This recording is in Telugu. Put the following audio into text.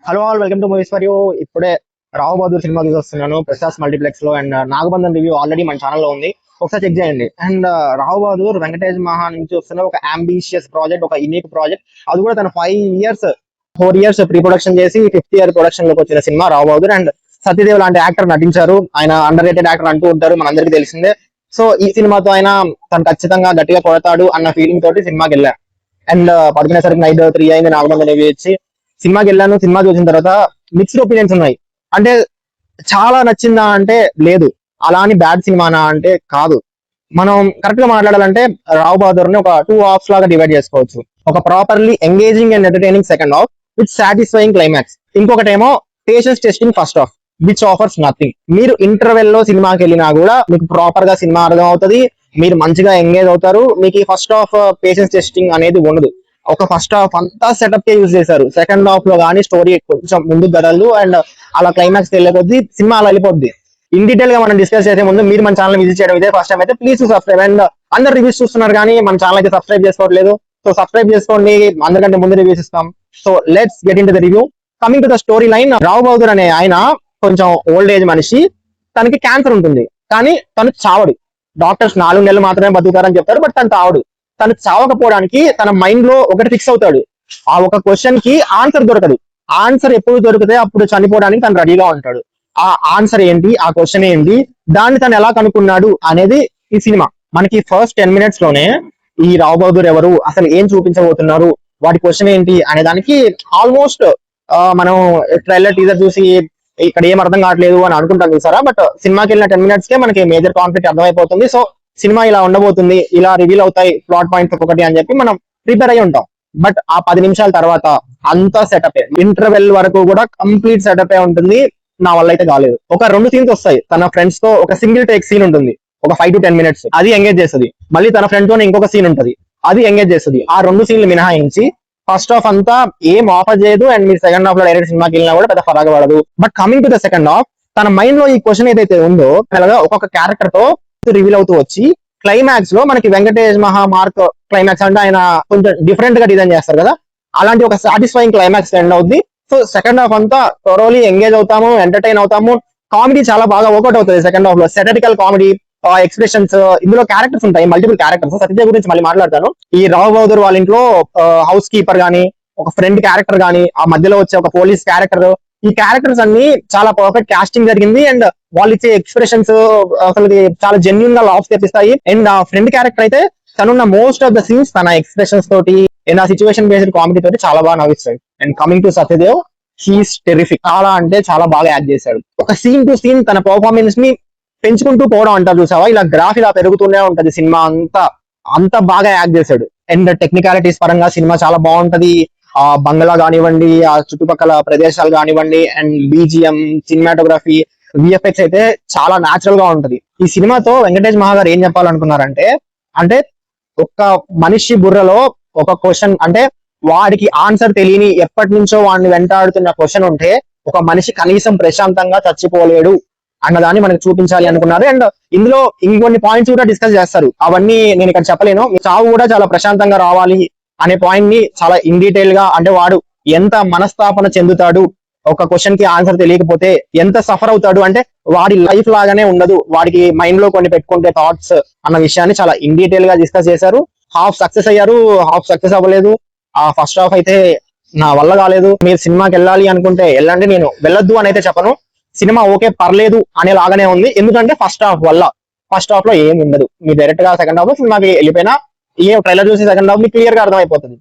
Hello all, welcome to movies for you. ఇప్పుడే రావు బహదూర్ సినిమా చూసి వస్తున్నాను ప్రశాస్ మల్టీప్లెక్స్ లో. అండ్ నాగబంధన్ రివ్యూ ఆల్రెడీ మన ఛానల్లో ఉంది, ఒకసారి చెక్ చేయండి. అండ్ రావు బహదూర్ వెంకటేష్ మహా నుంచి వస్తున్న ఒక అంబిషియస్ ప్రాజెక్ట్, ఒక యూనిక్ ప్రాజెక్ట్. అది కూడా తన 4 years ప్రీ ప్రొడక్షన్ చేసి 5th year ప్రొడక్షన్ లోకి వచ్చిన cinema Rao Bahadur. And Satyadev లాంటి యాక్టర్ నటించారు. ఆయన అండర్ రేటెడ్ యాక్టర్ అంటూ ఉంటారు, మనందరికీ తెలిసిందే. సో ఈ సినిమాతో ఆయన తను ఖచ్చితంగా గట్టిగా కొడతాడు అన్న ఫీలింగ్ తోటి సినిమాకి వెళ్ళా. అండ్ పడుకునేసరికి నైట్ 3 అయింది. నాగబంధన్ రివ్యూ ఇచ్చి సినిమాకి వెళ్ళాను. సినిమా చూసిన తర్వాత మిక్స్డ్ ఒపీనియన్స్ ఉన్నాయి. అంటే చాలా నచ్చిందా అంటే లేదు, అలా అని బ్యాడ్ సినిమానా అంటే కాదు. మనం కరెక్ట్ గా మాట్లాడాలంటే రావు బహదూర్ ని ఒక 2 halves లాగా డివైడ్ చేసుకోవచ్చు. ఒక properly engaging and entertaining second half with satisfying climax, ఇంకొకటేమో patience testing first half which offers nothing. మీరు ఇంటర్వెల్ లో సినిమాకి వెళ్ళినా కూడా మీకు ప్రాపర్ గా సినిమా అర్థం అవుతుంది, మీరు మంచిగా ఎంగేజ్ అవుతారు. మీకు ఈ ఫస్ట్ హాఫ్ పేషెన్స్ టెస్టింగ్ అనేది ఉండదు. ఒక ఫస్ట్ హాఫ్ అంతా సెటప్ కే యూజ్ చేశారు. సెకండ్ హాఫ్ లో కానీ స్టోరీ కొంచెం ముందుకు గడలు అండ్ అలా క్లైమాక్స్ వెళ్ళే కొద్దీ సినిమా అలా వెళ్ళిపోద్ది. ఇన్ డీటెయిల్ గా మనం డిస్కస్ చేసే ముందు మీరు మన ఛానల్ విజిట్ చేయడం ఇదే ఫస్ట్ టైం అయితే ప్లీజ్ సబ్స్క్రైబ్. అండ్ అందరు రివ్యూస్ చూస్తున్నారు కానీ మన ఛానల్ అయితే సబ్స్క్రైబ్ చేసుకోవట్లేదు. సో సబ్స్క్రైబ్ చేసుకోండి, అందరికంటే ముందు రివ్యూస్ ఇస్తాం. So let's get into the review. Coming to the story line, Rao Bahadur అనే ఆయన కొంచెం ఓల్డ్ ఏజ్ మనిషి. తనకి క్యాన్సర్ ఉంటుంది కానీ తను చావడు. డాక్టర్స్ 4 నెలలు మాత్రమే బతుకుతారని చెప్తారు, బట్ తను చావడు. తను చావకపోవడానికి తన మైండ్ లో ఒకటి ఫిక్స్ అవుతాడు. ఆ ఒక క్వశ్చన్ కి ఆన్సర్ దొరకదు. ఆన్సర్ ఎప్పుడు దొరికితే అప్పుడు చనిపోవడానికి తను రెడీగా ఉంటాడు. ఆ ఆన్సర్ ఏంటి, ఆ క్వశ్చన్ ఏంటి, దాన్ని తను ఎలా కనుక్కున్నాడు అనేది ఈ సినిమా. మనకి ఫస్ట్ 10 minutes లోనే ఈ రావు బహదూర్ ఎవరు, అసలు ఏం చూపించబోతున్నారు, వాటి క్వశ్చన్ ఏంటి అనే దానికి ఆల్మోస్ట్ మనం ట్రైలర్ టీజర్ చూసి ఇక్కడ ఏం అర్థం కావట్లేదు అని అనుకుంటాం చూసారా. బట్ సినిమాకి వెళ్ళిన 10 minutes కే మనకి మేజర్ కాన్ఫ్లిక్ట్ అర్థమైపోతుంది. సో సినిమా ఇలా ఉండబోతుంది, ఇలా రివీల్ అవుతాయి ప్లాట్ పాయింట్స్ ఒక్కొక్కటి అని చెప్పి మనం ప్రిపేర్ అయ్యి ఉంటాం. బట్ ఆ 10 నిమిషాల తర్వాత అంతా సెటప్, ఇంటర్వెల్ వరకు కూడా కంప్లీట్ సెటప్ ఉంటుంది. నా వల్ల అయితే కాలేదు. ఒక 2 సీన్స్ వస్తాయి. తన ఫ్రెండ్స్ తో ఒక సింగిల్ టేక్ సీన్ ఉంటుంది, ఒక 5 to 10 minutes, అది ఎంగేజ్ చేస్తుంది. మళ్ళీ తన ఫ్రెండ్ తోనే ఇంకొక సీన్ ఉంటుంది, అది ఎంగేజ్ చేస్తుంది. ఆ 2 సీన్లు మినహాయించి ఫస్ట్ హాఫ్ అంతా ఏం ఆఫర్ చేయదు. అండ్ మీరు సెకండ్ హాఫ్ లో డైరెక్ట్ సినిమాకి వెళ్ళినా కూడా పెద్ద ఫరగా పడదు. But coming to the second half, తన మైండ్ లో ఈ క్వశ్చన్ ఏదైతే ఉందో అలాగా ఒక్కొక్క క్యారెక్టర్ తో రివీల్ అవుతూ వచ్చి క్లైమాక్స్ లో మనకి వెంకటేష్ మహా మార్క్ క్లైమాక్స్ అంటే ఆయన కొంచెం డిఫరెంట్ గా డిజైన్ చేస్తారు కదా, అలాంటి ఒక సాటిస్ఫైయింగ్ క్లైమాక్స్ ఎండ్ అవుద్ది. సో సెకండ్ హాఫ్ అంతా థోరోలీ ఎంగేజ్ అవుతాము, ఎంటర్టైన్ అవుతాము. కామెడీ చాలా బాగా వర్కౌట్ అవుతుంది సెకండ్ హాఫ్ లో. సెటరికల్ కామెడీ, ఎక్స్ప్రెషన్స్, ఇందులో క్యారెక్టర్స్ ఉంటాయి, మల్టిపుల్ క్యారెక్టర్స్. సత్యదేవ్ గురించి మళ్ళీ మాట్లాడతాను. ఈ రావు బహదూర్ వాళ్ళ ఇంట్లో హౌస్ కీపర్ గానీ, ఒక ఫ్రెండ్ క్యారెక్టర్ గానీ, ఆ మధ్యలో వచ్చే ఒక పోలీస్ క్యారెక్టర్, ఈ క్యారెక్టర్స్ అన్ని చాలా పర్ఫెక్ట్ కాస్టింగ్ జరిగింది. అండ్ వాళ్ళు ఇచ్చే ఎక్స్ప్రెషన్స్ అసలు చాలా జెన్యున్ గా లాఫ్స్ తెప్పిస్తాయి. అండ్ ఆ ఫ్రెండ్ క్యారెక్టర్ అయితే తనున్న మోస్ట్ ఆఫ్ ద సీన్స్ తన ఎక్స్ప్రెషన్స్ తోటి అండ్ ఆ సిచ్యువేషన్ బేస్డ్ కామెడీ తోటి చాలా బాగా నవ్విస్తాయి. And coming to Satyadev, he's terrific. చాలా అంటే చాలా బాగా యాక్ట్ చేశాడు. ఒక సీన్ టు సీన్ తన పర్ఫార్మెన్స్ ని పెంచుకుంటూ పోవడం అంటారు చూసావా, ఇలా గ్రాఫ్ ఇలా పెరుగుతూనే ఉంటది సినిమా అంతా. అంత బాగా యాక్ట్ చేశాడు. అండ్ టెక్నికాలిటీస్ పరంగా సినిమా చాలా బాగుంటది. ఆ బంగ్లా కానివ్వండి, ఆ చుట్టుపక్కల ప్రదేశాలు కానివ్వండి, అండ్ బీజిఎం, సినిమాటోగ్రఫీ, విఎఫ్ఎక్స్ అయితే చాలా న్యాచురల్ గా ఉంటది. ఈ సినిమాతో వెంకటేష్ మహా గారు ఏం చెప్పాలనుకున్నారంటే, అంటే ఒక మనిషి బుర్రలో ఒక క్వశ్చన్, అంటే వాడికి ఆన్సర్ తెలియని ఎప్పటి నుంచో వాడిని వెంటాడుతున్న క్వశ్చన్ ఉంటే ఒక మనిషి కనీసం ప్రశాంతంగా చచ్చిపోలేడు అన్నదాన్ని మనకు చూపించాలి అనుకున్నారు. అండ్ ఇందులో ఇంకొన్ని పాయింట్స్ కూడా డిస్కస్ చేస్తారు, అవన్నీ నేను ఇక్కడ చెప్పలేను. చావు కూడా చాలా ప్రశాంతంగా రావాలి అనే పాయింట్ ని చాలా ఇన్ డీటెయిల్ గా, అంటే వాడు ఎంత మనస్తాపన చెందుతాడు ఒక క్వశ్చన్ కి ఆన్సర్ తెలియకపోతే, ఎంత సఫర్ అవుతాడు, అంటే వాడి లైఫ్ లాగానే ఉండదు, వాడికి మైండ్ లో కొన్ని పెట్టుకుంటే థాట్స్ అన్న విషయాన్ని చాలా ఇన్ డీటెయిల్ గా డిస్కస్ చేశారు. హాఫ్ సక్సెస్ అయ్యారు, హాఫ్ సక్సెస్ అవ్వలేదు. ఆ ఫస్ట్ హాఫ్ అయితే నా వల్ల కాలేదు. మీరు సినిమాకి వెళ్ళాలి అనుకుంటే వెళ్ళండి, నేను వెళ్ళొద్దు అని అయితే చెప్పను. సినిమా ఓకే పర్లేదు అనే లాగానే ఉంది. ఎందుకంటే ఫస్ట్ హాఫ్ లో ఏం ఉండదు. మీరు డైరెక్ట్ గా సెకండ్ హాఫ్ లో సినిమాకి వెళ్ళిపోయినా ఏ ట్రైలర్ చూసి సెకండ్ హాఫ్ మీకు క్లియర్ గా అర్థమైపోతుంది.